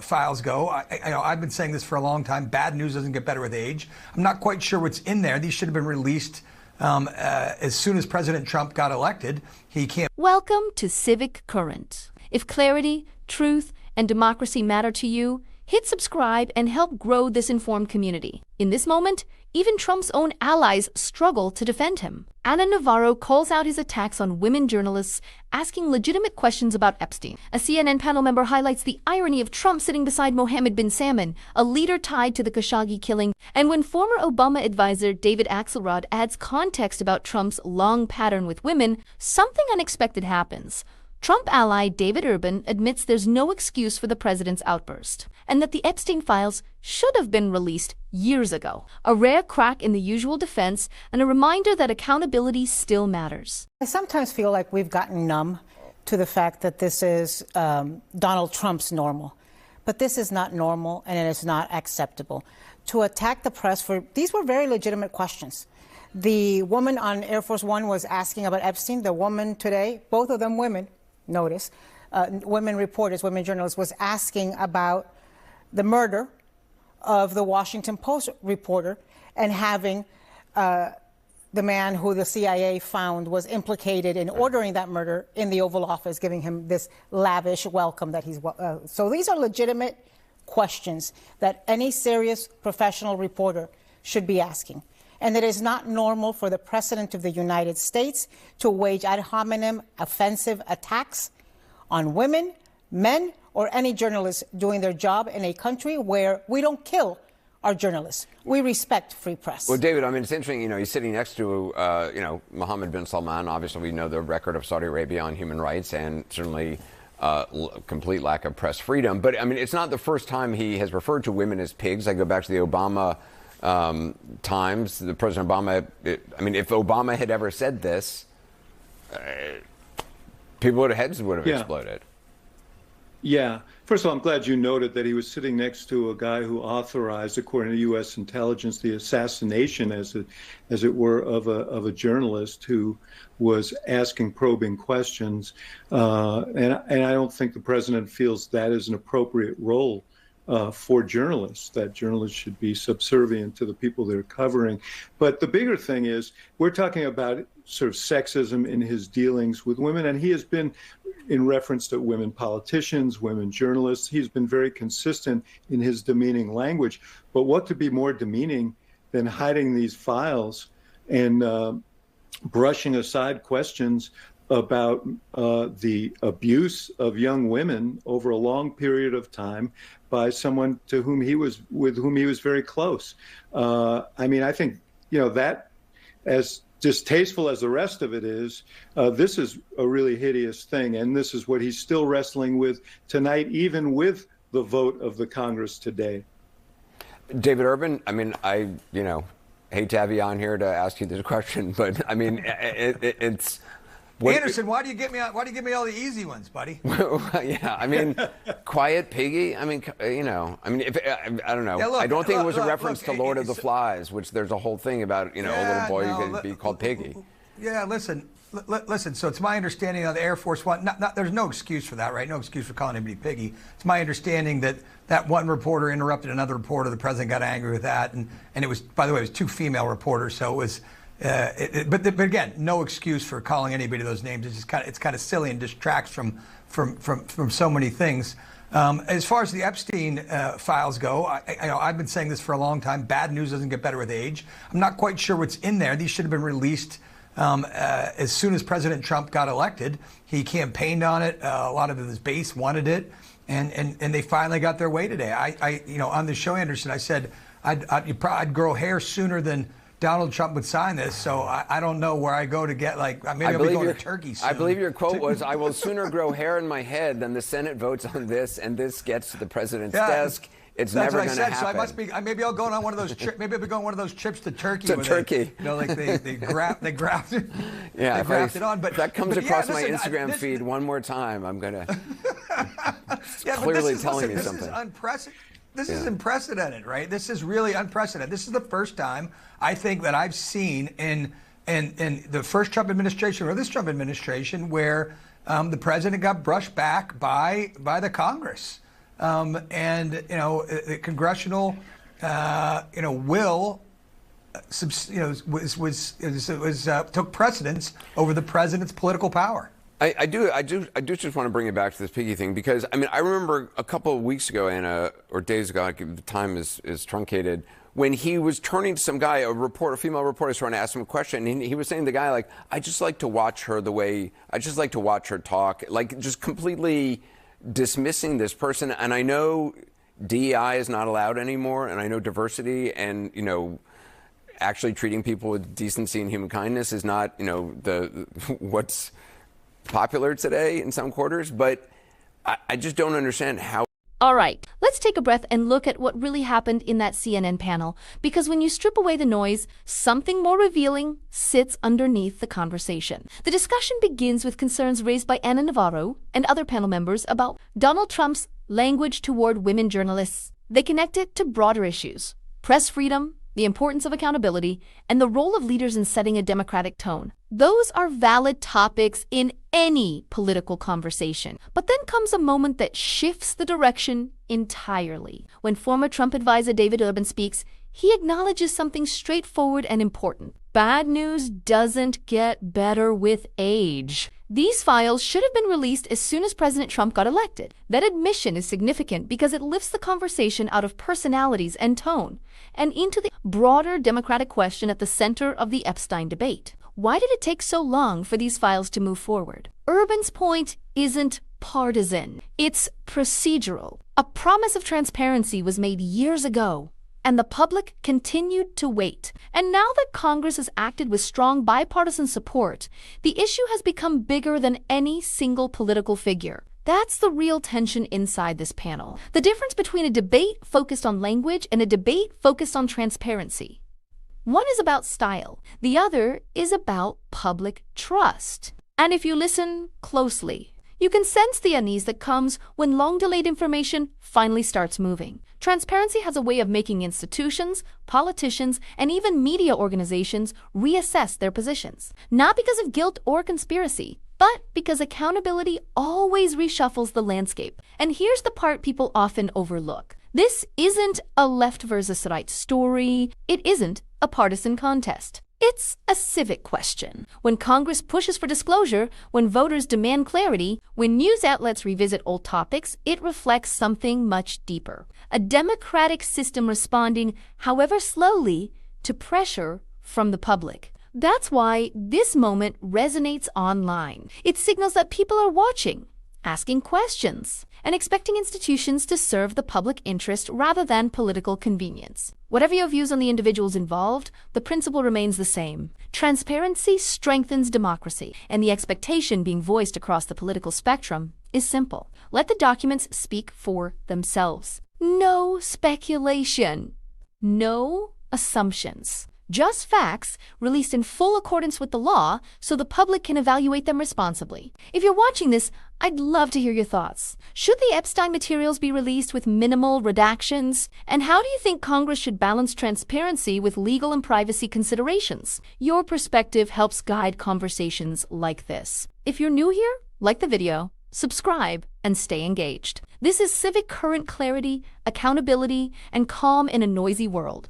Files go. I've been saying this for a long time. Bad news doesn't get better with age. I'm not quite sure what's in there. These should have been released as soon as President Trump got elected. He can't. Welcome to Civic Current. If clarity, truth, and democracy matter to you, hit subscribe and help grow this informed community. In this moment, even Trump's own allies struggle to defend him. Ana Navarro calls out his attacks on women journalists, asking legitimate questions about Epstein. A CNN panel member highlights the irony of Trump sitting beside Mohammed bin Salman, a leader tied to the Khashoggi killing. And when former Obama advisor David Axelrod adds context about Trump's long pattern with women, something unexpected happens. Trump ally David Urban admits there's no excuse for the president's outburst, and that the Epstein files should have been released years ago. A rare crack in the usual defense, and a reminder that accountability still matters. I sometimes feel like we've gotten numb to the fact that this is Donald Trump's normal. But this is not normal, and it is not acceptable. To attack the press for these were very legitimate questions. The woman on Air Force One was asking about Epstein. The woman today, both of them women, notice, women reporters, women journalists, was asking about the murder of the Washington Post reporter and having the man who the CIA found was implicated in ordering that murder in the Oval Office, giving him this lavish welcome that he's... So these are legitimate questions that any serious professional reporter should be asking. And it is not normal for the President of the United States to wage ad hominem offensive attacks on women, men, or any journalists doing their job in a country where we don't kill our journalists. We respect free press. Well, David, I mean, it's interesting, he's sitting next to, Mohammed bin Salman. Obviously, we know the record of Saudi Arabia on human rights and certainly complete lack of press freedom. But, I mean, it's not the first time he has referred to women as pigs. I go back to the Obama times, the President Obama, if Obama had ever said this, heads would have exploded. Yeah. First of all, I'm glad you noted that he was sitting next to a guy who authorized, according to U.S. intelligence, the assassination, as it were, of a journalist who was asking probing questions. And I don't think the president feels that is an appropriate role for journalists, that journalists should be subservient to the people they're covering. But the bigger thing is we're talking about sort of sexism in his dealings with women, and he has been, in reference to women politicians, women journalists, he's been very consistent in his demeaning language. But what could be more demeaning than hiding these files and brushing aside questions about the abuse of young women over a long period of time by someone with whom he was very close. I think, that, as distasteful as the rest of it is, this is a really hideous thing. And this is what he's still wrestling with tonight, even with the vote of the Congress today. David Urban, I hate to have you on here to ask you this question, but it's... Anderson, why do you give me all the easy ones, buddy? Yeah, quiet piggy. I don't know. Yeah, look, I don't think it was a reference to Lord of the Flies, which there's a whole thing about, a little boy who can be called Piggy. Yeah, listen. So it's my understanding of the Air Force One. There's no excuse for that, right? No excuse for calling anybody Piggy. It's my understanding that one reporter interrupted another reporter. The president got angry with that, and it was, by the way, it was two female reporters, so it was. But again, no excuse for calling anybody those names. It's kind of silly and distracts from so many things. As far as the Epstein files go, I've been saying this for a long time. Bad news doesn't get better with age. I'm not quite sure what's in there. These should have been released as soon as President Trump got elected. He campaigned on it. A lot of his base wanted it, and they finally got their way today. On the show, Anderson, I said I'd grow hair sooner than Donald Trump would sign this, so I don't know where I go to get, maybe I'll be going to Turkey soon. I believe your quote was, I will sooner grow hair in my head than the Senate votes on this, and this gets to the president's desk. It's never going to happen. So I must be, maybe I'll go on one of those trips, maybe I'll be going on one of those trips to Turkey. Turkey. They graft it on. But if that comes across my Instagram feed one more time, I'm going to clearly telling you something. This is unprecedented. This is unprecedented, right? This is really unprecedented. This is the first time I think that I've seen in the first Trump administration or this Trump administration where the president got brushed back by the Congress. and the congressional will took precedence over the president's political power. I do just want to bring it back to this piggy thing, because I remember a couple of weeks ago, Anna, or days ago, the time is truncated, when he was turning to some guy, a female reporter, was trying to ask him a question, and he was saying to the guy, like, I just like to watch her talk, like just completely dismissing this person. And I know DEI is not allowed anymore, and I know diversity and actually treating people with decency and human kindness is not what's popular today in some quarters, but I just don't understand how. All right, let's take a breath and look at what really happened in that CNN panel, because when you strip away the noise, something more revealing sits underneath the conversation. The discussion begins with concerns raised by Ana Navarro and other panel members about Donald Trump's language toward women journalists. They connect it to broader issues: press freedom, the importance of accountability, and the role of leaders in setting a democratic tone. Those are valid topics in any political conversation. But then comes a moment that shifts the direction entirely. When former Trump advisor David Urban speaks, he acknowledges something straightforward and important. Bad news doesn't get better with age. These files should have been released as soon as President Trump got elected. That admission is significant because it lifts the conversation out of personalities and tone and into the broader democratic question at the center of the Epstein debate. Why did it take so long for these files to move forward? Urban's point isn't partisan. It's procedural. A promise of transparency was made years ago, and the public continued to wait. And now that Congress has acted with strong bipartisan support, the issue has become bigger than any single political figure. That's the real tension inside this panel. The difference between a debate focused on language and a debate focused on transparency. One is about style. The other is about public trust. And if you listen closely, you can sense the unease that comes when long-delayed information finally starts moving. Transparency has a way of making institutions, politicians, and even media organizations reassess their positions. Not because of guilt or conspiracy, but because accountability always reshuffles the landscape. And here's the part people often overlook. This isn't a left versus right story. It isn't a partisan contest. It's a civic question. When Congress pushes for disclosure, when voters demand clarity, when news outlets revisit old topics, it reflects something much deeper. A democratic system responding, however slowly, to pressure from the public. That's why this moment resonates online. It signals that people are watching, asking questions, and expecting institutions to serve the public interest rather than political convenience. Whatever your views on the individuals involved, the principle remains the same. Transparency strengthens democracy, and the expectation being voiced across the political spectrum is simple. Let the documents speak for themselves. No speculation. No assumptions. Just facts released in full accordance with the law so the public can evaluate them responsibly. If you're watching this, I'd love to hear your thoughts. Should the Epstein materials be released with minimal redactions? And how do you think Congress should balance transparency with legal and privacy considerations? Your perspective helps guide conversations like this. If you're new here, like the video, subscribe, and stay engaged. This is Civic Current clarity, accountability, and calm in a noisy world.